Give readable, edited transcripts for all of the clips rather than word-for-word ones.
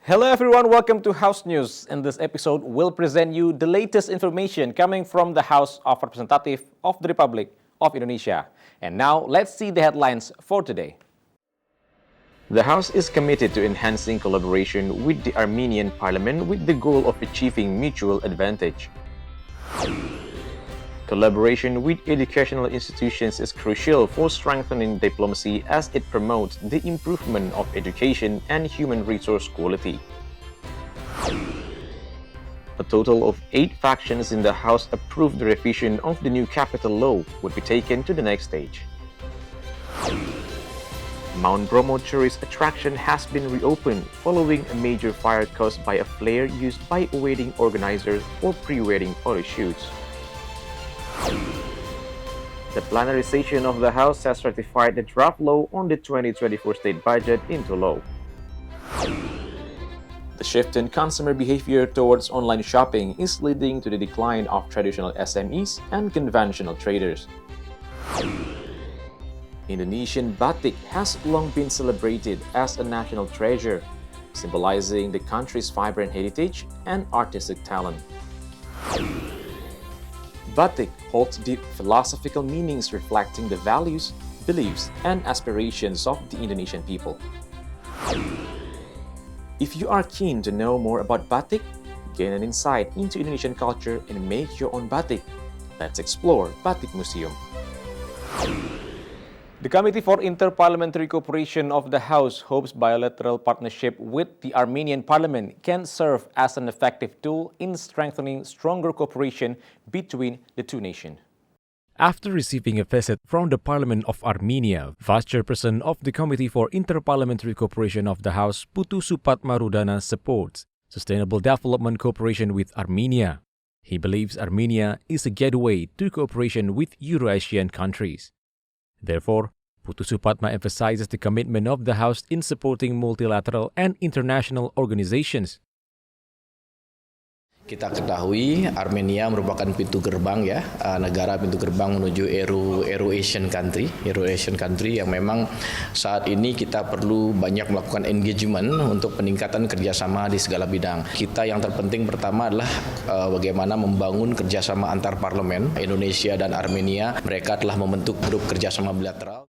Hello everyone, welcome to House News. In this episode, we'll present you the latest information coming from the House of Representatives of the Republic of Indonesia. And now, let's see the headlines for today. The House is committed to enhancing collaboration with the Armenian Parliament with the goal of achieving mutual advantage. Collaboration with educational institutions is crucial for strengthening diplomacy as it promotes the improvement of education and human resource quality. A total of 8 factions in the House approved the revision of the new capital law would be taken to the next stage. Mount Bromo tourist attraction has been reopened following a major fire caused by a flare used by a wedding organizer for pre-wedding photo shoots. The plenary session of the House has ratified the draft law on the 2024 state budget into law. The shift in consumer behavior towards online shopping is leading to the decline of traditional SMEs and conventional traders. Indonesian batik has long been celebrated as a national treasure, symbolizing the country's vibrant heritage and artistic talent. Batik holds deep philosophical meanings reflecting the values, beliefs, and aspirations of the Indonesian people. If you are keen to know more about batik, gain an insight into Indonesian culture and make your own batik, let's explore Batik Museum. The Committee for Inter-Parliamentary Cooperation of the House hopes bilateral partnership with the Armenian Parliament can serve as an effective tool in strengthening stronger cooperation between the two nations. After receiving a visit from the Parliament of Armenia, Vice Chairperson of the Committee for Inter-Parliamentary Cooperation of the House, Putu Supatmarudana, supports sustainable development cooperation with Armenia. He believes Armenia is a gateway to cooperation with Euro-Asian countries. Therefore, Putu Supatma emphasizes the commitment of the House in supporting multilateral and international organizations. Kita ketahui Armenia merupakan pintu gerbang negara pintu gerbang menuju Euro-Asian country yang memang saat ini kita perlu banyak melakukan engagement untuk peningkatan kerjasama di segala bidang. Kita yang terpenting pertama adalah bagaimana membangun kerjasama antar parlemen Indonesia dan Armenia. Mereka telah membentuk grup kerjasama bilateral.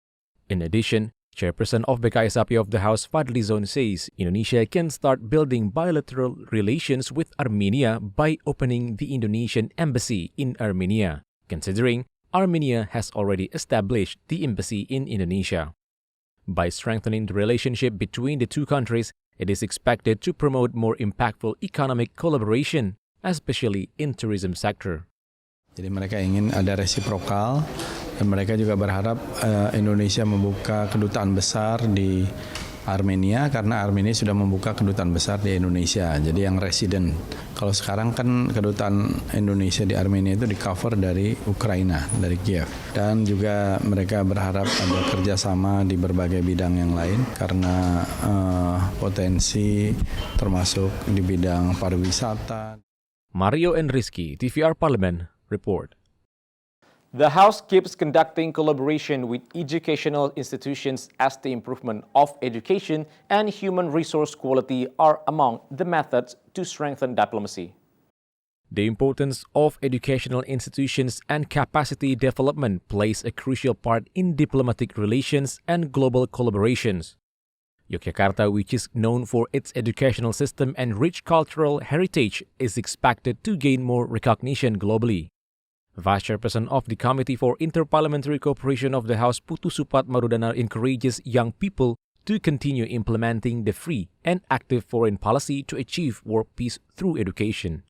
In addition, Chairperson of BKSAP of the House, Fadlizon, says Indonesia can start building bilateral relations with Armenia by opening the Indonesian embassy in Armenia, considering Armenia has already established the embassy in Indonesia. By strengthening the relationship between the two countries, it is expected to promote more impactful economic collaboration, especially in tourism sector. Jadi mereka ingin ada resiprokal dan mereka juga berharap Indonesia membuka kedutaan besar di Armenia karena Armenia sudah membuka kedutaan besar di Indonesia. Jadi yang resident. Kalau sekarang kan kedutaan Indonesia di Armenia itu di cover dari Ukraina, dari Kiev. Dan juga mereka berharap ada kerjasama di berbagai bidang yang lain karena potensi termasuk di bidang pariwisata. Mario and Rizky, TVR Parlemen, report. The House keeps conducting collaboration with educational institutions as the improvement of education and human resource quality are among the methods to strengthen diplomacy. The importance of educational institutions and capacity development plays a crucial part in diplomatic relations and global collaborations. Yogyakarta, which is known for its educational system and rich cultural heritage, is expected to gain more recognition globally. Vice Chairperson of the Committee for Inter-Parliamentary Cooperation of the House, Putu Supatmarudana, encourages young people to continue implementing the free and active foreign policy to achieve world peace through education.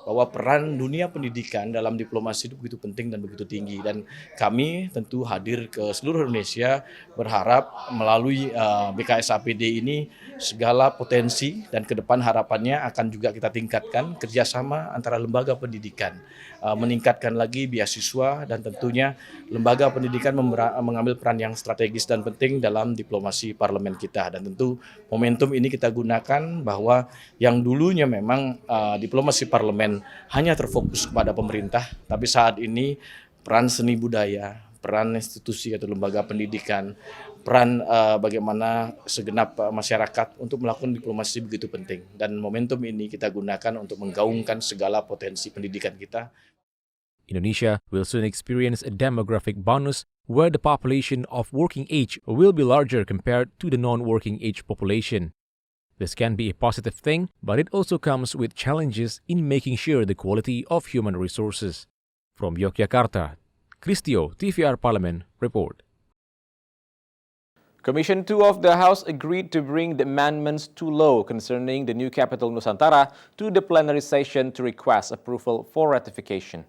Bahwa peran dunia pendidikan dalam diplomasi itu begitu penting dan begitu tinggi, dan kami tentu hadir ke seluruh Indonesia berharap melalui BKSAPD ini segala potensi dan ke depan harapannya akan juga kita tingkatkan kerjasama antara lembaga pendidikan, meningkatkan lagi beasiswa, dan tentunya lembaga pendidikan mengambil peran yang strategis dan penting dalam diplomasi parlemen kita. Dan tentu momentum ini kita gunakan bahwa yang dulunya memang diplomasi parlemen hanya terfokus kepada pemerintah, tapi saat ini peran seni budaya, peran institusi atau lembaga pendidikan, peran bagaimana segenap masyarakat untuk melakukan diplomasi begitu penting. Dan momentum ini kita gunakan untuk menggaungkan segala potensi pendidikan kita. Indonesia will soon experience a demographic bonus where the population of working age will be larger compared to the non-working age population. This can be a positive thing, but it also comes with challenges in making sure the quality of human resources. From Yogyakarta, Christio, TVR Parlemen, report. Commission 2 of the House agreed to bring the amendments to law concerning the new capital Nusantara to the plenary session to request approval for ratification.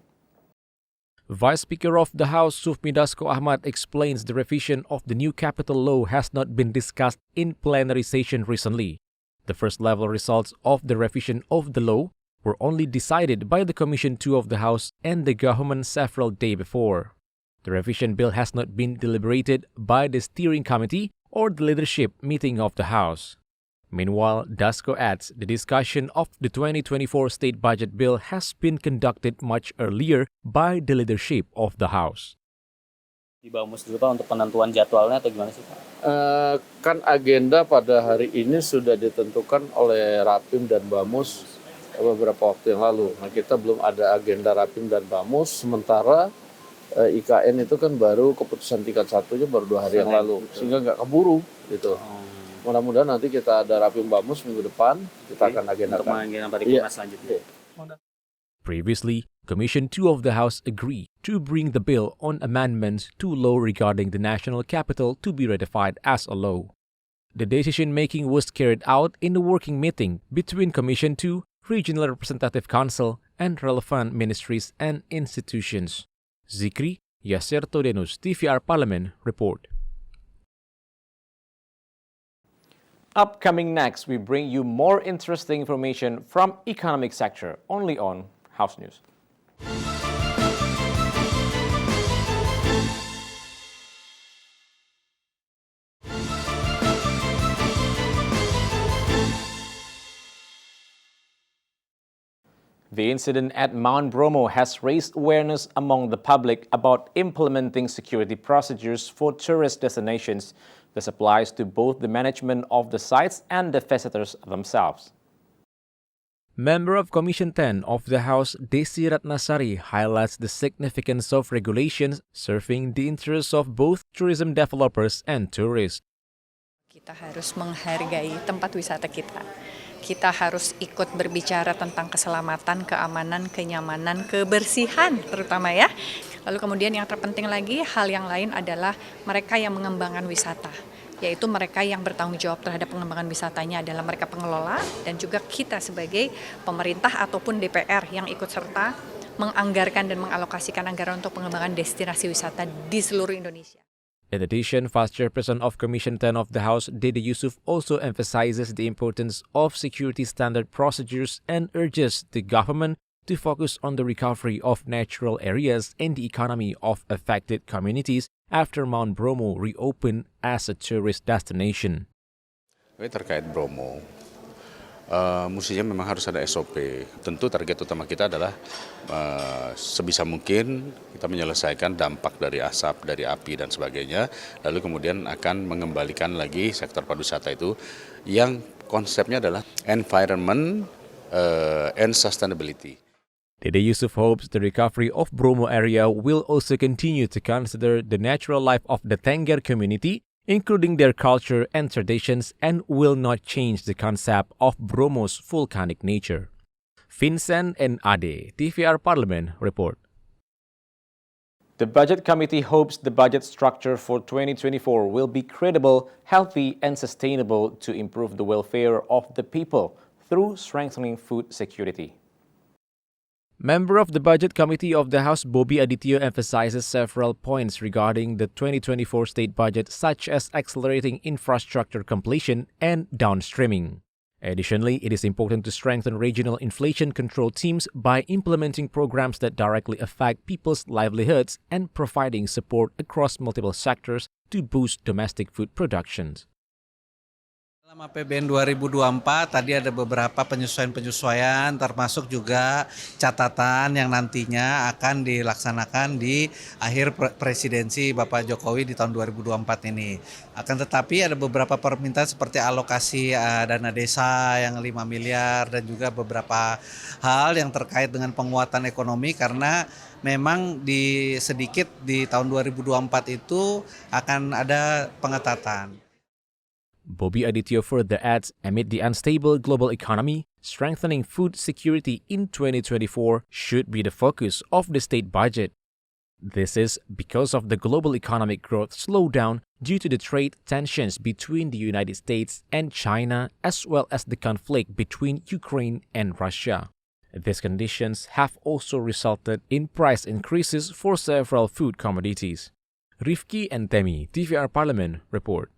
Vice Speaker of the House Sufmi Dasko Ahmad explains the revision of the new capital law has not been discussed in plenary session recently. The first level results of the revision of the law were only decided by the Commission 2 of the House and the government several days before. The revision bill has not been deliberated by the steering committee or the leadership meeting of the House. Meanwhile, Dasko adds the discussion of the 2024 state budget bill has been conducted much earlier by the leadership of the House. Di Bamus dulu Pak untuk penentuan jadwalnya atau gimana sih Pak? Kan agenda pada hari ini sudah ditentukan oleh Rapim dan Bamus beberapa waktu yang lalu. Nah, kita belum ada agenda Rapim dan Bamus, sementara IKN itu kan baru keputusan tingkat satunya baru 2 hari yang lalu, sehingga nggak keburu gitu. Mudah-mudahan nanti kita ada Rapim Bamus minggu depan, kita akan agendakan. Untuk mengagendakan paripurna selanjutnya. Previously, Commission 2 of the House agreed to bring the bill on amendments to law regarding the national capital to be ratified as a law. The decision-making was carried out in a working meeting between Commission 2, Regional Representative Council, and relevant ministries and institutions. Zikri, Yasser Todenus, TVR Parlemen, report. Upcoming next, we bring you more interesting information from economic sector, only on House News. The incident at Mount Bromo has raised awareness among the public about implementing security procedures for tourist destinations. This applies to both the management of the sites and the visitors themselves. Member of Commission 10 of the House, Desi Ratnasari, highlights the significance of regulations serving the interests of both tourism developers and tourists. Kita harus menghargai tempat wisata kita. Kita harus ikut berbicara tentang keselamatan, keamanan, kenyamanan, kebersihan terutama ya. Lalu kemudian yang terpenting lagi, hal yang lain adalah mereka yang mengembangkan wisata. Yaitu mereka yang bertanggung jawab terhadap pengembangan wisatanya adalah mereka pengelola dan juga kita sebagai pemerintah ataupun DPR yang ikut serta menganggarkan dan mengalokasikan anggaran untuk pengembangan destinasi wisata di seluruh Indonesia. In addition, Vice Chairperson of Commission 10 of the House, Dede Yusuf, also emphasizes the importance of security standard procedures and urges the government to focus on the recovery of natural areas and the economy of affected communities after Mount Bromo reopened as a tourist destination. Terkait Bromo, mestinya memang harus ada SOP. Tentu target utama kita adalah sebisa mungkin kita menyelesaikan dampak dari asap, dari api dan sebagainya. Lalu kemudian akan mengembalikan lagi sektor pariwisata itu yang konsepnya adalah environment and sustainability. Dede Yusuf hopes the recovery of Bromo area will also continue to consider the natural life of the Tengger community, including their culture and traditions, and will not change the concept of Bromo's volcanic nature. Vincent and Ade, TVR Parlemen, report. The Budget Committee hopes the budget structure for 2024 will be credible, healthy, and sustainable to improve the welfare of the people through strengthening food security. Member of the Budget Committee of the House, Bobby Aditya, emphasizes several points regarding the 2024 state budget, such as accelerating infrastructure completion and downstreaming. Additionally, it is important to strengthen regional inflation control teams by implementing programs that directly affect people's livelihoods and providing support across multiple sectors to boost domestic food production. Dalam APBN 2024 tadi ada beberapa penyesuaian-penyesuaian termasuk juga catatan yang nantinya akan dilaksanakan di akhir presidensi Bapak Jokowi di tahun 2024 ini. Akan tetapi ada beberapa permintaan seperti alokasi dana desa yang 5 miliar dan juga beberapa hal yang terkait dengan penguatan ekonomi karena memang sedikit di tahun 2024 itu akan ada pengetatan. Bobby Aditya further adds, amid the unstable global economy, strengthening food security in 2024 should be the focus of the state budget. This is because of the global economic growth slowdown due to the trade tensions between the United States and China, as well as the conflict between Ukraine and Russia. These conditions have also resulted in price increases for several food commodities. Rifki and Temi, TVR Parlemen, report.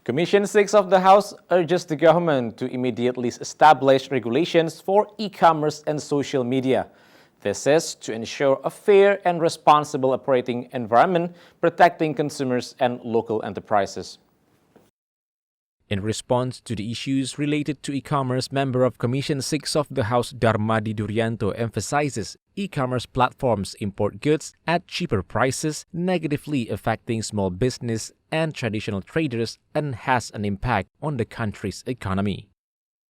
Commission 6 of the House urges the government to immediately establish regulations for e-commerce and social media. This is to ensure a fair and responsible operating environment, protecting consumers and local enterprises. In response to the issues related to e-commerce, member of Commission 6 of the House Darmadi Duryanto emphasizes e-commerce platforms import goods at cheaper prices, negatively affecting small business and traditional traders and has an impact on the country's economy.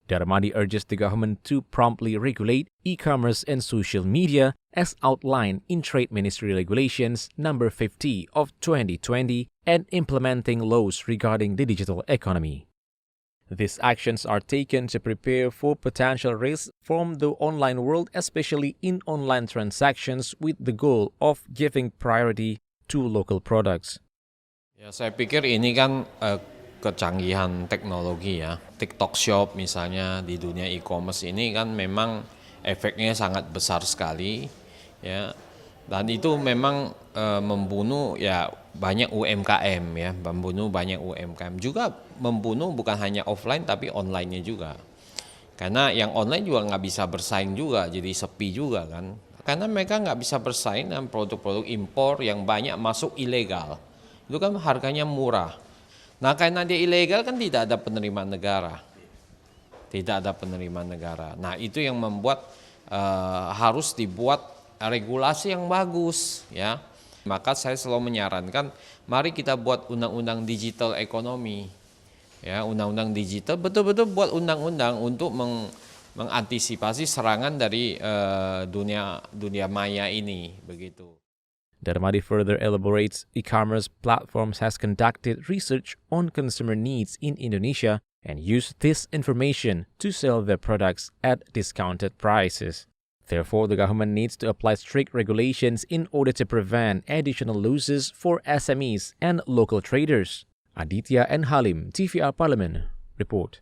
Darmadi urges the government to promptly regulate e-commerce and social media as outlined in Trade Ministry Regulations number 50 of 2020 and implementing laws regarding the digital economy. These actions are taken to prepare for potential risks from the online world, especially in online transactions, with the goal of giving priority to local products. Ya, saya pikir ini kan kecanggihan teknologi ya. TikTok Shop misalnya di dunia e-commerce ini kan memang efeknya sangat besar sekali ya. Dan itu memang membunuh ya banyak UMKM ya, membunuh banyak UMKM. Juga membunuh bukan hanya offline tapi online-nya juga. Karena yang online juga nggak bisa bersaing juga, jadi sepi juga kan. Karena mereka nggak bisa bersaing dengan produk-produk impor yang banyak masuk ilegal. Itu kan harganya murah. Nah karena dia ilegal kan tidak ada penerimaan negara. Tidak ada penerimaan negara. Nah itu yang membuat harus dibuat regulasi yang bagus ya. Maka saya selalu menyarankan mari kita buat undang-undang digital ekonomi. Ya, undang-undang digital betul-betul buat undang-undang untuk mengantisipasi serangan dari dunia maya ini begitu. Darmadi further elaborates, e-commerce platforms has conducted research on consumer needs in Indonesia and used this information to sell their products at discounted prices. Therefore, the government needs to apply strict regulations in order to prevent additional losses for SMEs and local traders. Aditya and Halim, TVR Parlemen, report.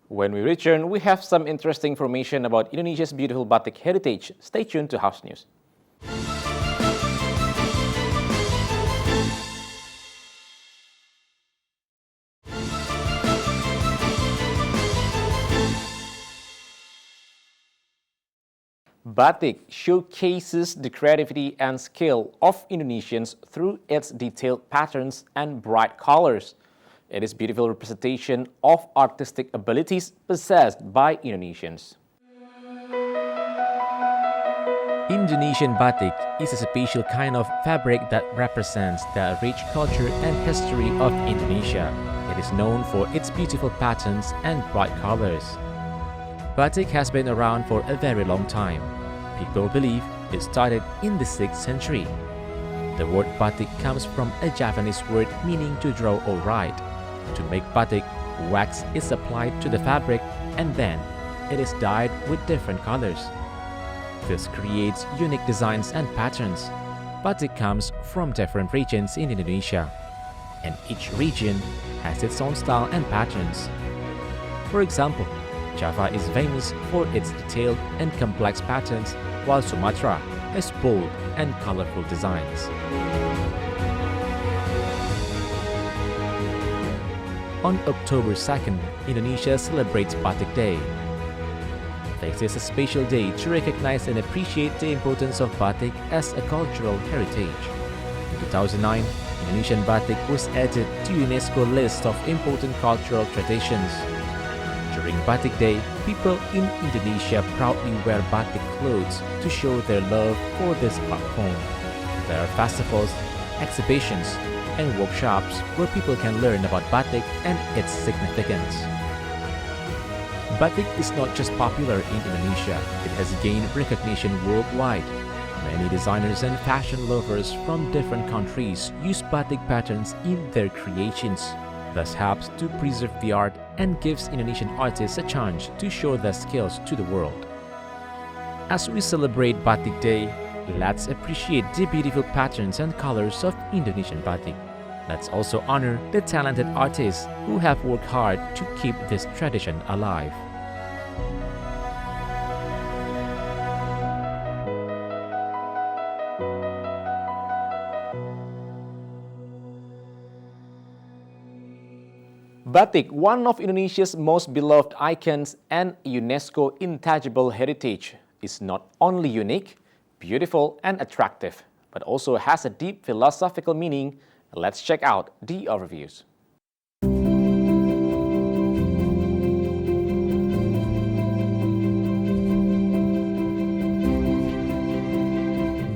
When we return, we have some interesting information about Indonesia's beautiful batik heritage. Stay tuned to House News. Batik showcases the creativity and skill of Indonesians through its detailed patterns and bright colors. It is a beautiful representation of artistic abilities possessed by Indonesians. Indonesian batik is a special kind of fabric that represents the rich culture and history of Indonesia. It is known for its beautiful patterns and bright colors. Batik has been around for a very long time. People believe it started in the 6th century. The word batik comes from a Japanese word meaning to draw or write. To make batik, wax is applied to the fabric and then it is dyed with different colors. This creates unique designs and patterns. Batik comes from different regions in Indonesia, and each region has its own style and patterns. For example, Java is famous for its detailed and complex patterns, while Sumatra has bold and colorful designs. On October 2nd, Indonesia celebrates Batik Day. This is a special day to recognize and appreciate the importance of batik as a cultural heritage. In 2009, Indonesian batik was added to UNESCO list of important cultural traditions. During Batik Day, people in Indonesia proudly wear batik clothes to show their love for this art form. There are festivals, exhibitions, and workshops where people can learn about batik and its significance. Batik is not just popular in Indonesia, it has gained recognition worldwide. Many designers and fashion lovers from different countries use batik patterns in their creations, thus helps to preserve the art and gives Indonesian artists a chance to show their skills to the world. As we celebrate Batik Day, let's appreciate the beautiful patterns and colors of Indonesian batik. Let's also honor the talented artists who have worked hard to keep this tradition alive. Batik, one of Indonesia's most beloved icons and UNESCO intangible heritage, is not only unique, beautiful, and attractive, but also has a deep philosophical meaning. Let's check out the overviews.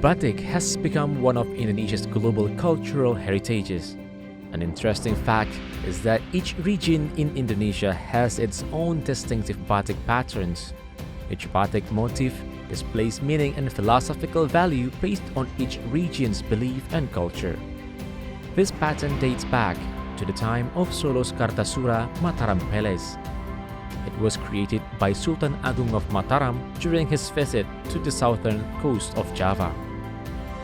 Batik has become one of Indonesia's global cultural heritages. An interesting fact is that each region in Indonesia has its own distinctive batik patterns. Each batik motif displays meaning and philosophical value based on each region's belief and culture. This pattern dates back to the time of Solo's Kartasura Mataram Palace. It was created by Sultan Agung of Mataram during his visit to the southern coast of Java.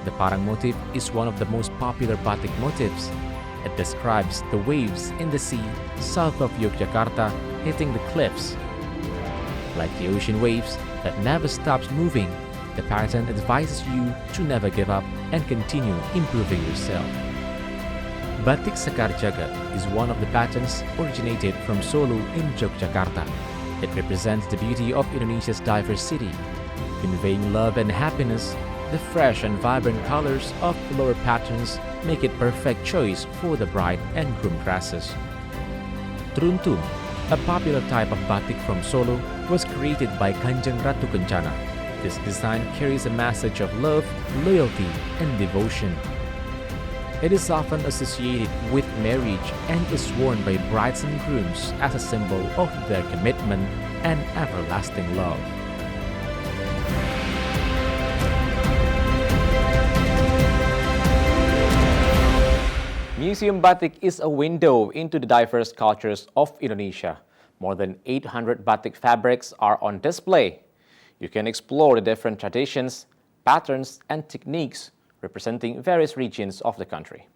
The parang motif is one of the most popular batik motifs. It describes the waves in the sea south of Yogyakarta hitting the cliffs. Like the ocean waves that never stops moving, the pattern advises you to never give up and continue improving yourself. Batik Sekar Jagat is one of the patterns originated from Solo in Yogyakarta. It represents the beauty of Indonesia's diverse city, conveying love and happiness. The fresh and vibrant colors of floral patterns make it perfect choice for the bride and groom dresses. Truntum, a popular type of batik from Solo, was created by Kanjeng Ratu Kencana. This design carries a message of love, loyalty, and devotion. It is often associated with marriage and is worn by brides and grooms as a symbol of their commitment and everlasting love. Museum Batik is a window into the diverse cultures of Indonesia. More than 800 batik fabrics are on display. You can explore the different traditions, patterns, and techniques representing various regions of the country.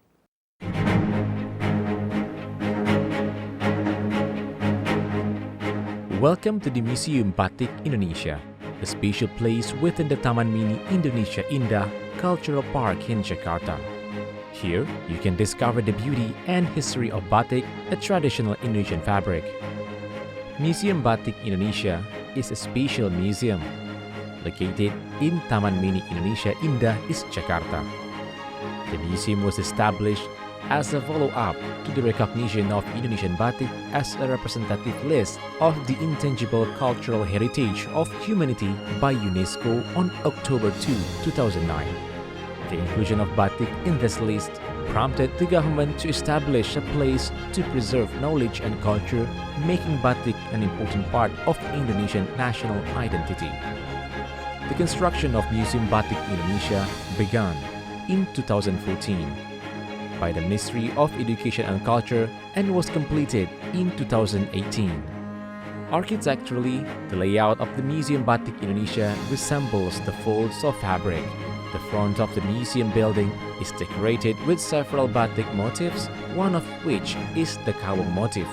Welcome to the Museum Batik Indonesia, a special place within the Taman Mini Indonesia Indah Cultural Park in Jakarta. Here, you can discover the beauty and history of batik, a traditional Indonesian fabric. Museum Batik Indonesia is a special museum located in Taman Mini Indonesia Indah, East Jakarta. The museum was established as a follow-up to the recognition of Indonesian batik as a representative list of the intangible cultural heritage of humanity by UNESCO on October 2, 2009. The inclusion of batik in this list prompted the government to establish a place to preserve knowledge and culture, making batik an important part of Indonesian national identity. The construction of Museum Batik Indonesia began in 2014 by the Ministry of Education and Culture and was completed in 2018. Architecturally, the layout of the Museum Batik Indonesia resembles the folds of fabric. The front of the museum building is decorated with several batik motifs, one of which is the kawung motif.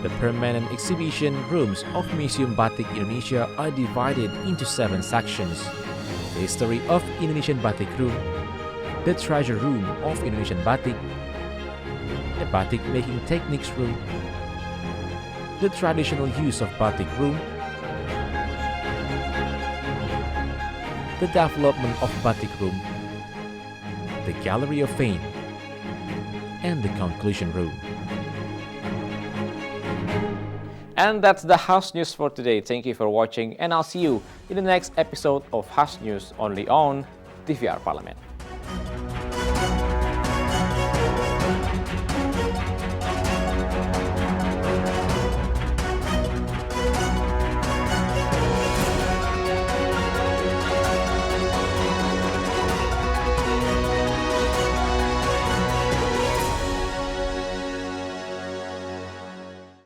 The permanent exhibition rooms of Museum Batik Indonesia are divided into 7 sections: the history of Indonesian Batik Room, the treasure room of Indonesian Batik, the Batik making techniques room, the traditional use of Batik room, the development of Batik room, the Gallery of Fame, and the conclusion room. And that's the House News for today. Thank you for watching, and I'll see you in the next episode of House News only on TVR Parlemen.